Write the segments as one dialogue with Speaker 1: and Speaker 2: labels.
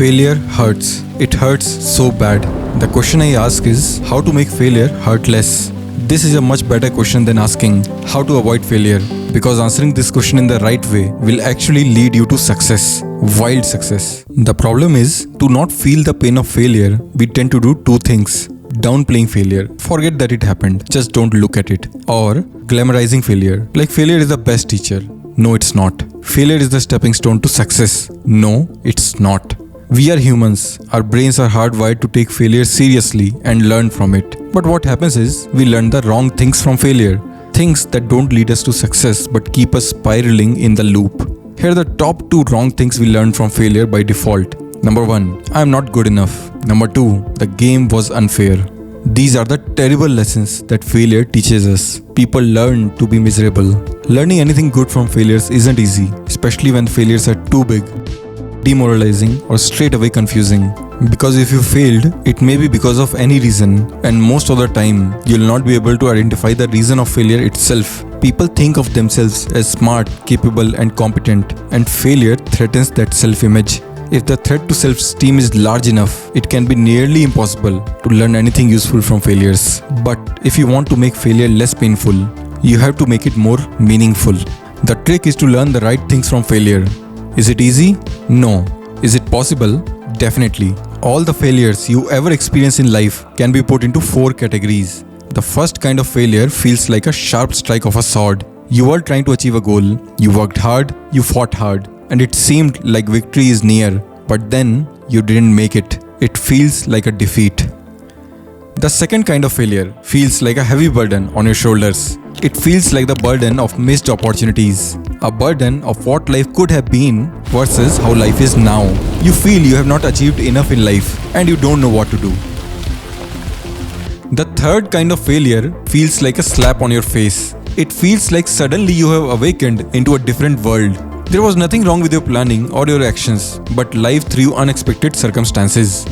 Speaker 1: Failure hurts. It hurts so bad. The question I ask is how to make failure hurt less. This is a much better question than asking how to avoid failure, because answering this question in the right way will actually lead you to success, wild success. The problem is, to not feel the pain of failure, we tend to do two things. Downplaying failure, forget that it happened, just don't look at it. Or glamorizing failure, like failure is the best teacher. No, it's not. Failure is the stepping stone to success. No, it's not. We are humans. Our brains are hardwired to take failure seriously and learn from it. But what happens is, we learn the wrong things from failure. Things that don't lead us to success but keep us spiraling in the loop. Here are the top 2 wrong things we learn from failure by default. Number 1, I am not good enough. Number 2, the game was unfair. These are the terrible lessons that failure teaches us. People learn to be miserable. Learning anything good from failures isn't easy, especially when failures are too big, demoralizing, or straight away confusing. Because if you failed, it may be because of any reason, and most of the time, you'll not be able to identify the reason of failure itself. People think of themselves as smart, capable, and competent, and failure threatens that self-image. If the threat to self-esteem is large enough, it can be nearly impossible to learn anything useful from failures. But if you want to make failure less painful, you have to make it more meaningful. The trick is to learn the right things from failure. Is it easy? No. Is it possible? Definitely. All the failures you ever experience in life can be put into 4 categories. The first kind of failure feels like a sharp strike of a sword. You were trying to achieve a goal, you worked hard, you fought hard, and it seemed like victory is near, but then you didn't make it. It feels like a defeat. The second kind of failure feels like a heavy burden on your shoulders. It feels like the burden of missed opportunities, a burden of what life could have been versus how life is now. You feel you have not achieved enough in life and you don't know what to do. The third kind of failure feels like a slap on your face. It feels like suddenly you have awakened into a different world. There was nothing wrong with your planning or your actions, but life threw unexpected circumstances.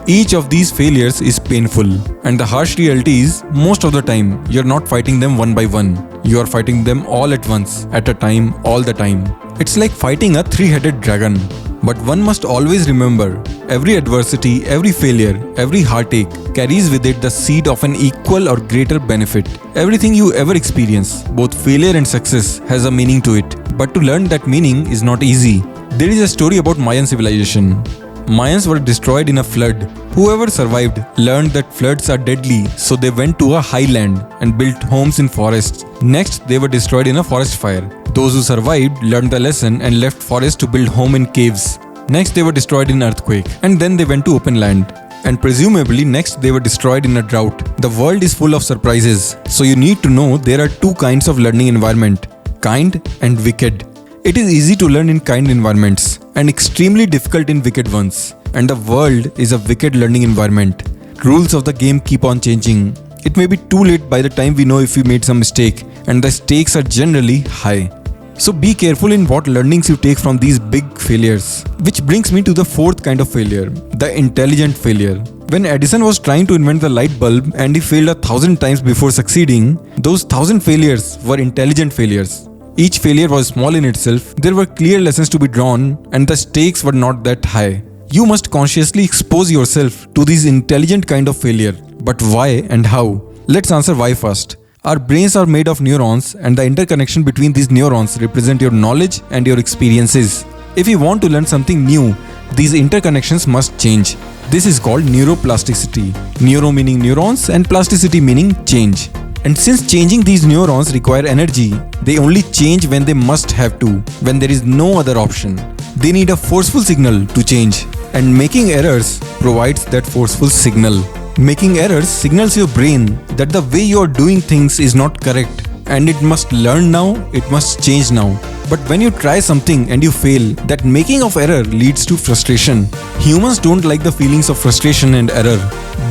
Speaker 1: Each of these failures is painful, and the harsh reality is, most of the time, you're not fighting them one by one. You are fighting them all at once, at a time, all the time. It's like fighting a 3-headed dragon. But one must always remember, every adversity, every failure, every heartache carries with it the seed of an equal or greater benefit. Everything you ever experience, both failure and success, has a meaning to it. But to learn that meaning is not easy. There is a story about Mayan civilization. Mayans were destroyed in a flood. Whoever survived learned that floods are deadly, so they went to a highland and built homes in forests. Next, they were destroyed in a forest fire. Those who survived learned the lesson and left forest to build home in caves. Next, they were destroyed in earthquake, and then they went to open land. And presumably next they were destroyed in a drought. The world is full of surprises, so you need to know there are 2 kinds of learning environment, kind and wicked. It is easy to learn in kind environments and extremely difficult in wicked ones. And the world is a wicked learning environment. Rules of the game keep on changing. It may be too late by the time we know if we made some mistake, and the stakes are generally high. So be careful in what learnings you take from these big failures. Which brings me to the 4th kind of failure, the intelligent failure. When Edison was trying to invent the light bulb and he failed 1,000 times before succeeding, those 1,000 failures were intelligent failures. Each failure was small in itself, there were clear lessons to be drawn, and the stakes were not that high. You must consciously expose yourself to these intelligent kind of failure. But why and how? Let's answer why first. Our brains are made of neurons, and the interconnection between these neurons represent your knowledge and your experiences. If you want to learn something new, these interconnections must change. This is called neuroplasticity. Neuro meaning neurons and plasticity meaning change. And since changing these neurons require energy, they only change when they must have to, when there is no other option. They need a forceful signal to change, and making errors provides that forceful signal. Making errors signals your brain that the way you are doing things is not correct, and it must learn now, it must change now. But when you try something and you fail, that making of error leads to frustration. Humans don't like the feelings of frustration and error.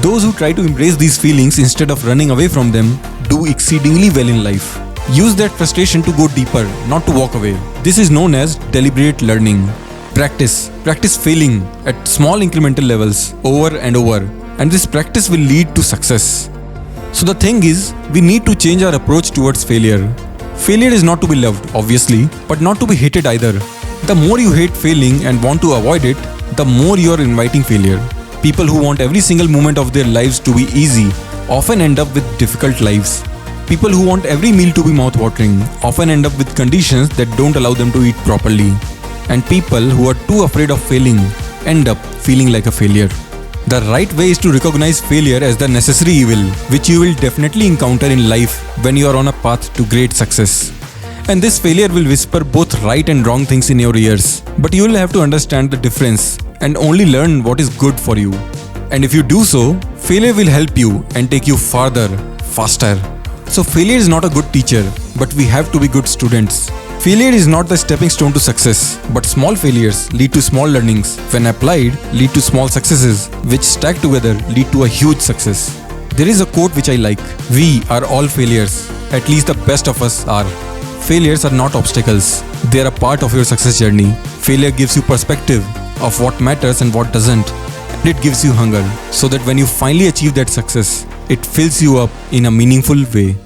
Speaker 1: Those who try to embrace these feelings instead of running away from them do exceedingly well in life. Use that frustration to go deeper, not to walk away. This is known as deliberate learning. Practice failing at small incremental levels over and over, and this practice will lead to success. So the thing is, we need to change our approach towards failure. Failure is not to be loved, obviously, but not to be hated either. The more you hate failing and want to avoid it, the more you are inviting failure. People who want every single moment of their lives to be easy often end up with difficult lives. People who want every meal to be mouth-watering often end up with conditions that don't allow them to eat properly. And people who are too afraid of failing end up feeling like a failure. The right way is to recognize failure as the necessary evil, which you will definitely encounter in life when you are on a path to great success. And this failure will whisper both right and wrong things in your ears, but you will have to understand the difference and only learn what is good for you. And if you do so, failure will help you and take you farther, faster. So failure is not a good teacher, but we have to be good students. Failure is not the stepping stone to success, but small failures lead to small learnings. When applied, lead to small successes, which stacked together lead to a huge success. There is a quote which I like: "We are all failures, at least the best of us are." Failures are not obstacles, they are a part of your success journey. Failure gives you perspective of what matters and what doesn't. And it gives you hunger, so that when you finally achieve that success, it fills you up in a meaningful way.